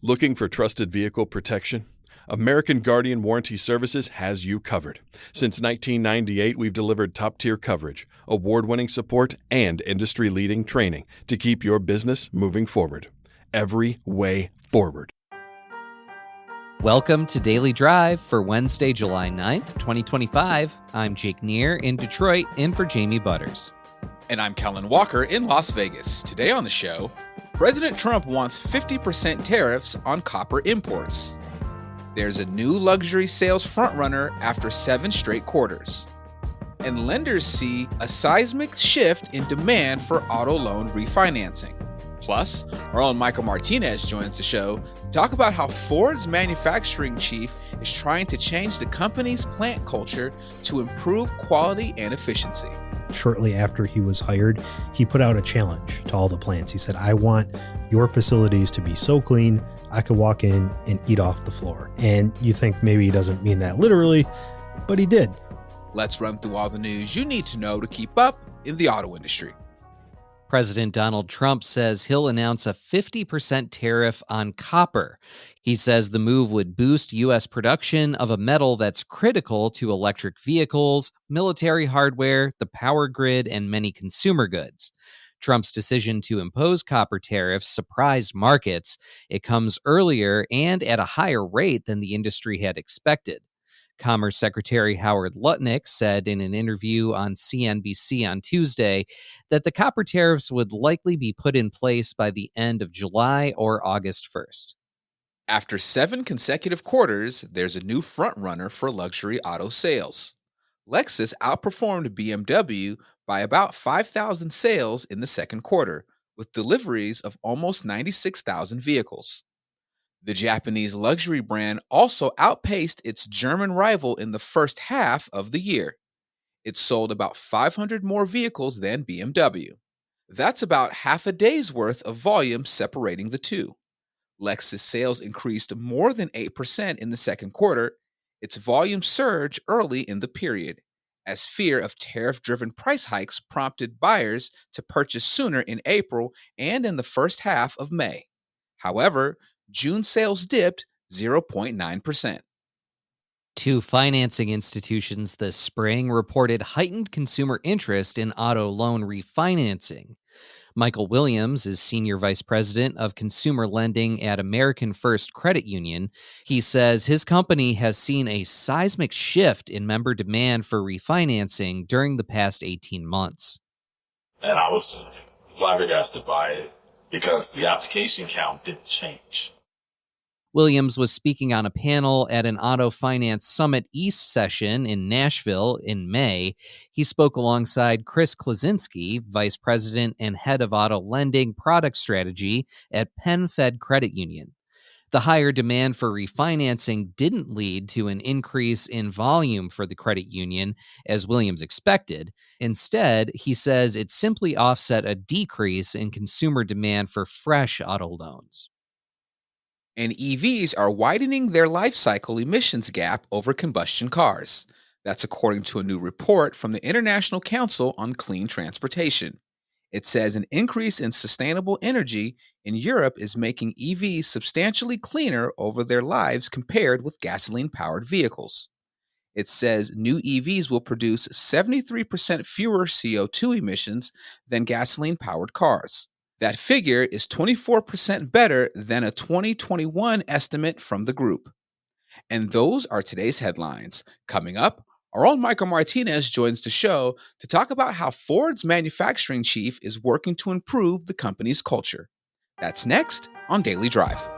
Looking for trusted vehicle protection? American Guardian Warranty Services has you covered. Since 1998, we've delivered top-tier coverage, award-winning support, and industry-leading training to keep your business moving forward. Every way forward. Welcome to Daily Drive for Wednesday, July 9th, 2025. I'm Jake Neer in Detroit, in for Jamie Butters. And I'm Kellen Walker in Las Vegas. Today on the show, President Trump wants 50% tariffs on copper imports. There's a new luxury sales frontrunner after 7 straight quarters. And lenders see a seismic shift in demand for auto loan refinancing. Plus, our own Michael Martinez joins the show to talk about how Ford's manufacturing chief is trying to change the company's plant culture to improve quality and efficiency. Shortly after he was hired, he put out a challenge to all the plants. He said, I want your facilities to be so clean, I could walk in and eat off the floor. And you think maybe he doesn't mean that literally, but he did. Let's run through all the news you need to know to keep up in the auto industry. President Donald Trump says he'll announce a 50% tariff on copper. He says the move would boost U.S. production of a metal that's critical to electric vehicles, military hardware, the power grid, and many consumer goods. Trump's decision to impose copper tariffs surprised markets. It comes earlier and at a higher rate than the industry had expected. Commerce Secretary Howard Lutnick said in an interview on CNBC on Tuesday that the copper tariffs would likely be put in place by the end of July or August 1st. After 7 consecutive quarters, there's a new frontrunner for luxury auto sales. Lexus outperformed BMW by about 5,000 sales in the second quarter, with deliveries of almost 96,000 vehicles. The Japanese luxury brand also outpaced its German rival in the first half of the year. It sold about 500 more vehicles than BMW. That's about half a day's worth of volume separating the two. Lexus sales increased more than 8% in the second quarter. Its volume surged early in the period, as fear of tariff-driven price hikes prompted buyers to purchase sooner in April and in the first half of May. However, June sales dipped 0.9%. 2 financing institutions this spring reported heightened consumer interest in auto loan refinancing. Michael Williams is Senior Vice President of Consumer Lending at American First Credit Union. He says his company has seen a seismic shift in member demand for refinancing during the past 18 months. And I was flabbergasted by it because the application count didn't change. Williams was speaking on a panel at an Auto Finance Summit East session in Nashville in May. He spoke alongside Chris Klaczynski, Vice President and Head of Auto Lending Product Strategy at PenFed Credit Union. The higher demand for refinancing didn't lead to an increase in volume for the credit union, as Williams expected. Instead, he says it simply offset a decrease in consumer demand for fresh auto loans. And EVs are widening their life cycle emissions gap over combustion cars. That's according to a new report from the International Council on Clean Transportation. It says an increase in sustainable energy in Europe is making EVs substantially cleaner over their lives compared with gasoline-powered vehicles. It says new EVs will produce 73% fewer CO2 emissions than gasoline-powered cars. That figure is 24% better than a 2021 estimate from the group. And those are today's headlines. Coming up, our own Michael Martinez joins the show to talk about how Ford's manufacturing chief is working to improve the company's culture. That's next on Daily Drive.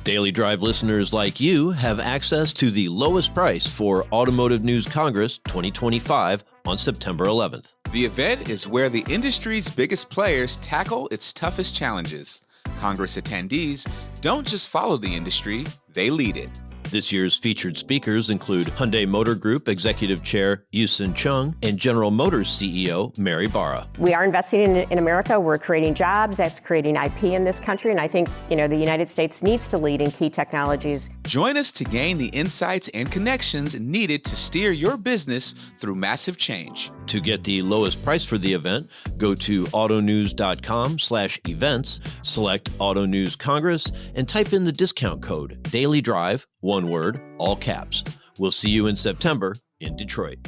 Daily Drive listeners like you have access to the lowest price for Automotive News Congress 2025 on September 11th. The event is where the industry's biggest players tackle its toughest challenges. Congress attendees don't just follow the industry, they lead it. This year's featured speakers include Hyundai Motor Group Executive Chair Yusin Chung and General Motors CEO Mary Barra. We are investing in America. We're creating jobs. That's creating IP in this country. And I think, the United States needs to lead in key technologies. Join us to gain the insights and connections needed to steer your business through massive change. To get the lowest price for the event, go to autonews.com/events, select Auto News Congress, and type in the discount code DailyDrive, one word, all caps. We'll see you in September in Detroit.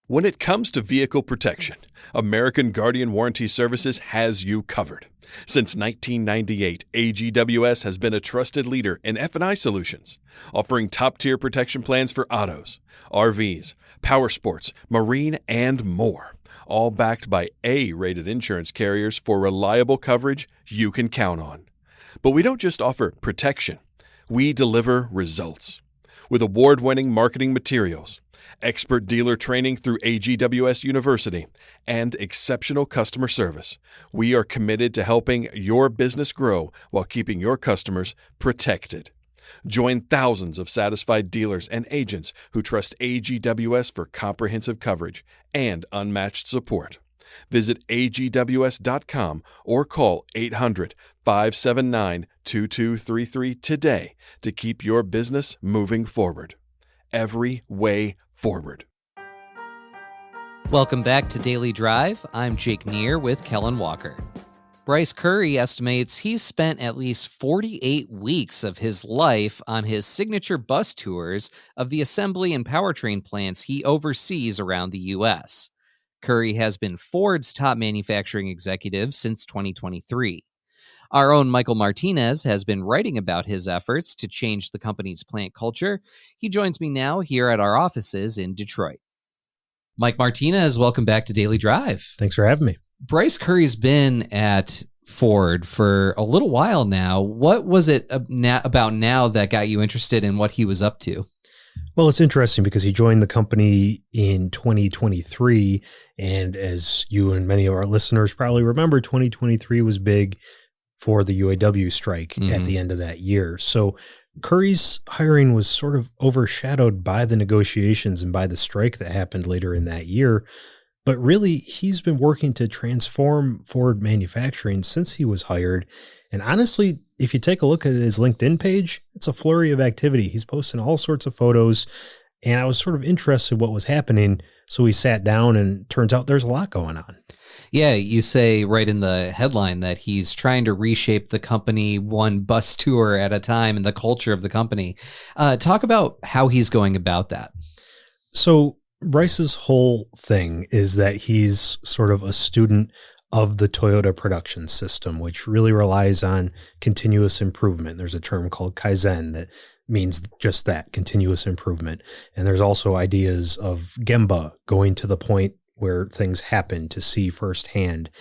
When it comes to vehicle protection, American Guardian Warranty Services has you covered. Since 1998, AGWS has been a trusted leader in F&I solutions, offering top-tier protection plans for autos, RVs, power sports, marine, and more, all backed by A-rated insurance carriers for reliable coverage you can count on. But we don't just offer protection, we deliver results. With award-winning marketing materials, expert dealer training through AGWS University, and exceptional customer service, we are committed to helping your business grow while keeping your customers protected. Join thousands of satisfied dealers and agents who trust AGWS for comprehensive coverage and unmatched support. Visit agws.com or call 800-579-2233 today to keep your business moving forward. Every way forward. Welcome back to Daily Drive. I'm Jake Neer with Kellen Walker. Bryce Currie estimates he's spent at least 48 weeks of his life on his signature bus tours of the assembly and powertrain plants he oversees around the U.S. Currie has been Ford's top manufacturing executive since 2023. Our own Michael Martinez has been writing about his efforts to change the company's plant culture. He joins me now here at our offices in Detroit. Mike Martinez, welcome back to Daily Drive. Thanks for having me. Bryce Currie's been at Ford for a little while now. What was it about now that got you interested in what he was up to? Well, it's interesting because he joined the company in 2023. And as you and many of our listeners probably remember, 2023 was big for the UAW strike at the end of that year. So Currie's hiring was sort of overshadowed by the negotiations and by the strike that happened later in that year. But really, he's been working to transform Ford manufacturing since he was hired. And honestly, if you take a look at his LinkedIn page, it's a flurry of activity. He's posting all sorts of photos, and I was sort of interested in what was happening. So we sat down, and turns out there's a lot going on. Yeah, you say right in the headline that he's trying to reshape the company one bus tour at a time and the culture of the company. Talk about how he's going about that. So Bryce's whole thing is that he's sort of a student of the Toyota production system, which really relies on continuous improvement. There's a term called Kaizen that means just that, continuous improvement. And there's also ideas of Gemba, going to the point where things happen to see firsthand.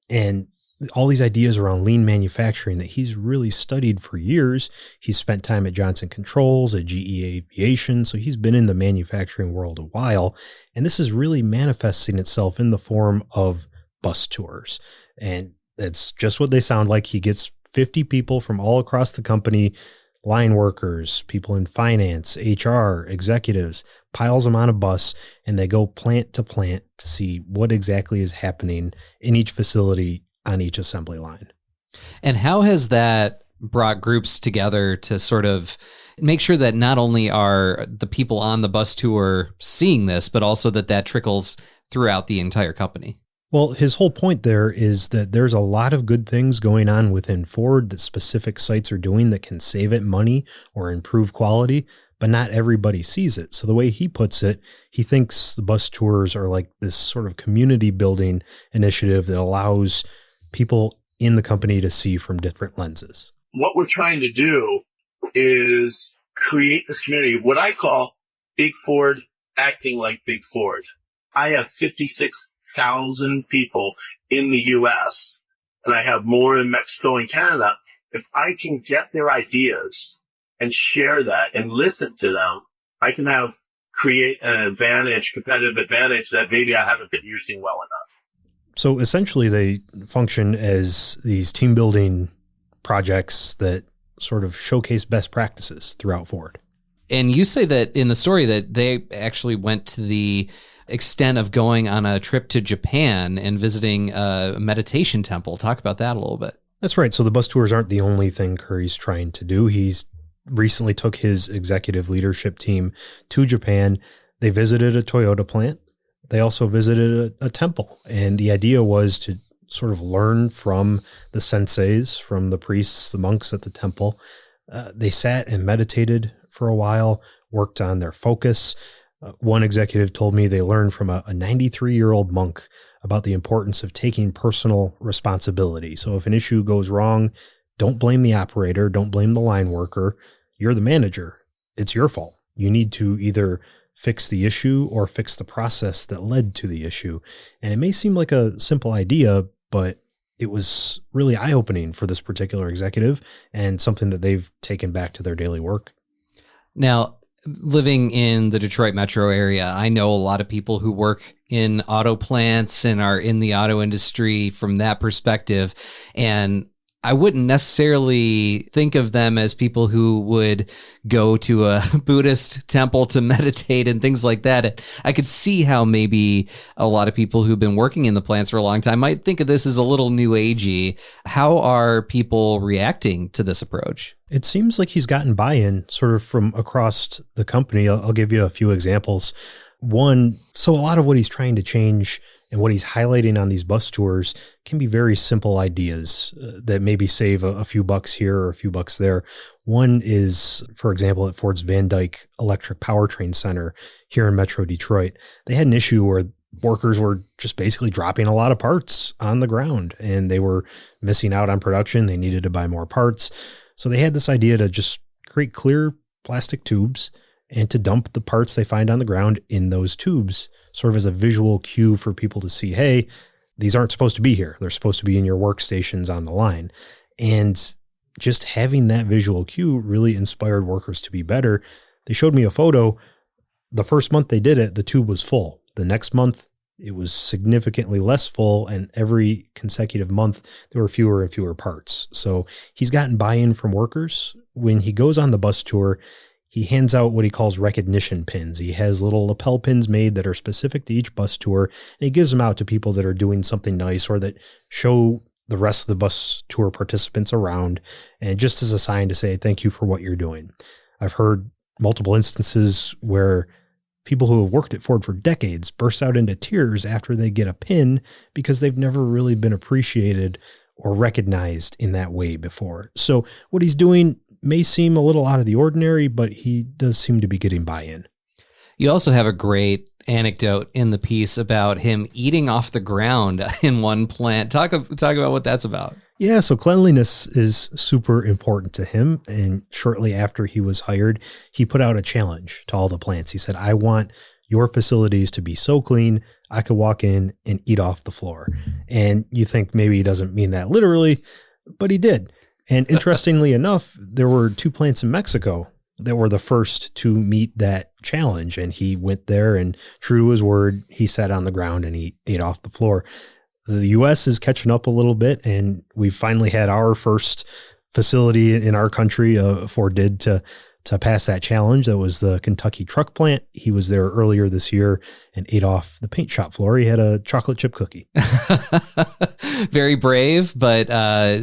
And all these ideas around lean manufacturing that he's really studied for years. He's spent time at Johnson Controls, at GE Aviation, so he's been in the manufacturing world a while. And this is really manifesting itself in the form of bus tours. And that's just what they sound like. He gets 50 people from all across the company, line workers, people in finance, HR, executives, piles them on a bus, and they go plant to plant to see what exactly is happening in each facility on each assembly line. And how has that brought groups together to sort of make sure that not only are the people on the bus tour seeing this, but also that trickles throughout the entire company? Well, his whole point there is that there's a lot of good things going on within Ford that specific sites are doing that can save it money or improve quality, but not everybody sees it. So the way he puts it, he thinks the bus tours are like this sort of community building initiative that allows people in the company to see from different lenses. What we're trying to do is create this community, what I call Big Ford acting like Big Ford. I have 56,000 people in the U.S., and I have more in Mexico and Canada. If I can get their ideas and share that and listen to them, I can create an advantage, competitive advantage that maybe I haven't been using well enough. So essentially they function as these team building projects that sort of showcase best practices throughout Ford. And you say that in the story that they actually went to the extent of going on a trip to Japan and visiting a meditation temple. Talk about that a little bit. That's right. So the bus tours aren't the only thing Curry's trying to do. He's recently took his executive leadership team to Japan. They visited a Toyota plant. They also visited a temple. And the idea was to sort of learn from the senseis, from the priests, the monks at the temple. They sat and meditated for a while, worked on their focus. One executive told me they learned from a 93-year-old monk about the importance of taking personal responsibility. So if an issue goes wrong, don't blame the operator, don't blame the line worker. You're the manager. It's your fault. You need to either fix the issue or fix the process that led to the issue. And it may seem like a simple idea, but it was really eye-opening for this particular executive and something that they've taken back to their daily work. Now, living in the Detroit metro area, I know a lot of people who work in auto plants and are in the auto industry from that perspective. And I wouldn't necessarily think of them as people who would go to a Buddhist temple to meditate and things like that. I could see how maybe a lot of people who've been working in the plants for a long time might think of this as a little new agey. How are people reacting to this approach? It seems like he's gotten buy-in sort of from across the company. I'll give you a few examples. One, so a lot of what he's trying to change and what he's highlighting on these bus tours can be very simple ideas that maybe save a few bucks here or a few bucks there. One is, for example, at Ford's Van Dyke Electric Powertrain Center here in Metro Detroit, they had an issue where workers were just basically dropping a lot of parts on the ground and they were missing out on production. They needed to buy more parts. So they had this idea to just create clear plastic tubes and to dump the parts they find on the ground in those tubes, sort of as a visual cue for people to see, hey, these aren't supposed to be here. They're supposed to be in your workstations on the line. And just having that visual cue really inspired workers to be better. They showed me a photo. The first month they did it, the tube was full. The next month, it was significantly less full, and every consecutive month, there were fewer and fewer parts. So he's gotten buy-in from workers. When he goes on the bus tour, he hands out what he calls recognition pins. He has little lapel pins made that are specific to each bus tour, and he gives them out to people that are doing something nice or that show the rest of the bus tour participants around, and just as a sign to say, thank you for what you're doing. I've heard multiple instances where people who have worked at Ford for decades burst out into tears after they get a pin because they've never really been appreciated or recognized in that way before. So what he's doing may seem a little out of the ordinary, but he does seem to be getting buy-in. You also have a great anecdote in the piece about him eating off the ground in one plant. Talk about what that's about. Yeah, so cleanliness is super important to him. And shortly after he was hired, he put out a challenge to all the plants. He said, I want your facilities to be so clean, I could walk in and eat off the floor. And you think maybe he doesn't mean that literally, but he did. And interestingly enough, there were 2 plants in Mexico that were the first to meet that challenge. And he went there and, true to his word, he sat on the ground and he ate off the floor. The U.S. is catching up a little bit, and we've finally had our first facility in our country, Ford did, to pass that challenge. That was the Kentucky truck plant. He was there earlier this year and ate off the paint shop floor. He had a chocolate chip cookie. Very brave, but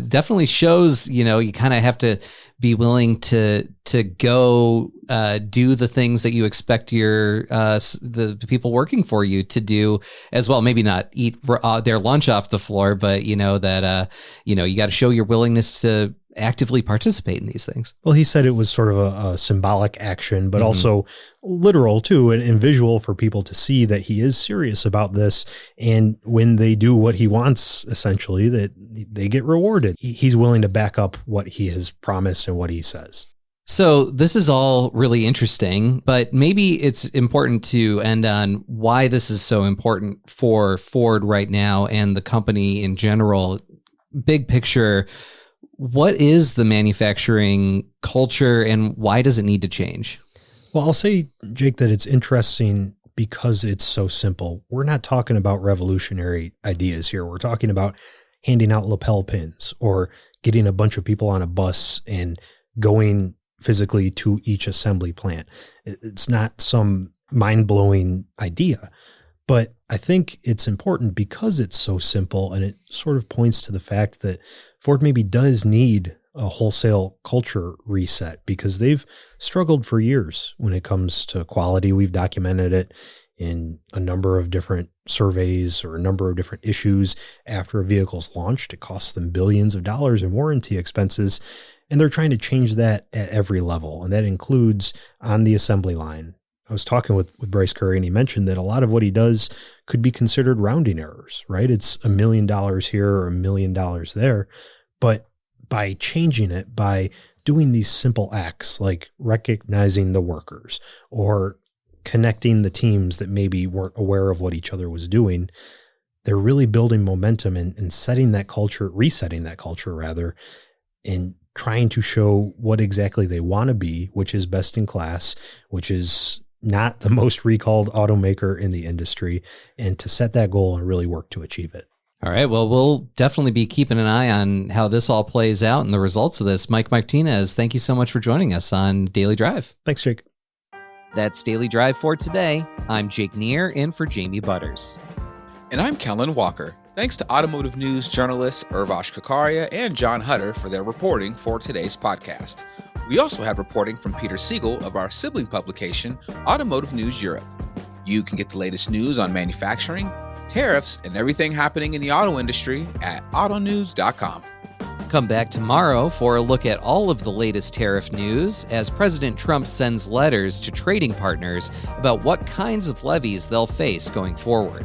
definitely shows, you kind of have to be willing to go do the things that you expect the people working for you to do as well. Maybe not eat their lunch off the floor, but you got to show your willingness to actively participate in these things. Well, he said it was sort of a symbolic action, but also literal too, and visual for people to see that he is serious about this. And when they do what he wants, essentially, that they get rewarded. He's willing to back up what he has promised and what he says. So this is all really interesting, but maybe it's important to end on why this is so important for Ford right now and the company in general. Big picture, what is the manufacturing culture and why does it need to change? Well, I'll say, Jake, that it's interesting because it's so simple. We're not talking about revolutionary ideas here. We're talking about handing out lapel pins or getting a bunch of people on a bus and going physically to each assembly plant. It's not some mind-blowing idea, but I think it's important because it's so simple, and it sort of points to the fact that Ford maybe does need a wholesale culture reset, because they've struggled for years when it comes to quality. We've documented it in a number of different surveys or a number of different issues. After a vehicle's launched, it costs them billions of dollars in warranty expenses, and they're trying to change that at every level, and that includes on the assembly line. I was talking with Bryce Curry, and he mentioned that a lot of what he does could be considered rounding errors, right? It's $1 million here or $1 million there, but by changing it, by doing these simple acts like recognizing the workers or connecting the teams that maybe weren't aware of what each other was doing, they're really building momentum and setting that culture, resetting that culture rather, and trying to show what exactly they want to be, which is best in class, which is not the most recalled automaker in the industry, and to set that goal and really work to achieve it. All right. Well, we'll definitely be keeping an eye on how this all plays out and the results of this. Mike Martinez, thank you so much for joining us on Daily Drive. Thanks, Jake. That's Daily Drive for today. I'm Jake Neer, in for Jamie Butters. And I'm Kellen Walker. Thanks to automotive news journalists Urvash Kakaria and John Hutter for their reporting for today's podcast. We also had reporting from Peter Siegel of our sibling publication, Automotive News Europe. You can get the latest news on manufacturing, tariffs, and everything happening in the auto industry at autonews.com. Come back tomorrow for a look at all of the latest tariff news as President Trump sends letters to trading partners about what kinds of levies they'll face going forward.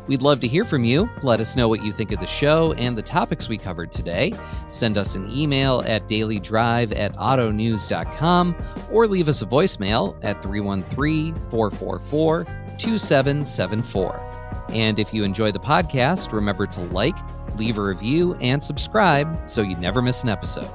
We'd love to hear from you. Let us know what you think of the show and the topics we covered today. Send us an email at dailydrive@autonews.com or leave us a voicemail at 313-444-2774. And if you enjoy the podcast, remember to like, leave a review, and subscribe so you never miss an episode.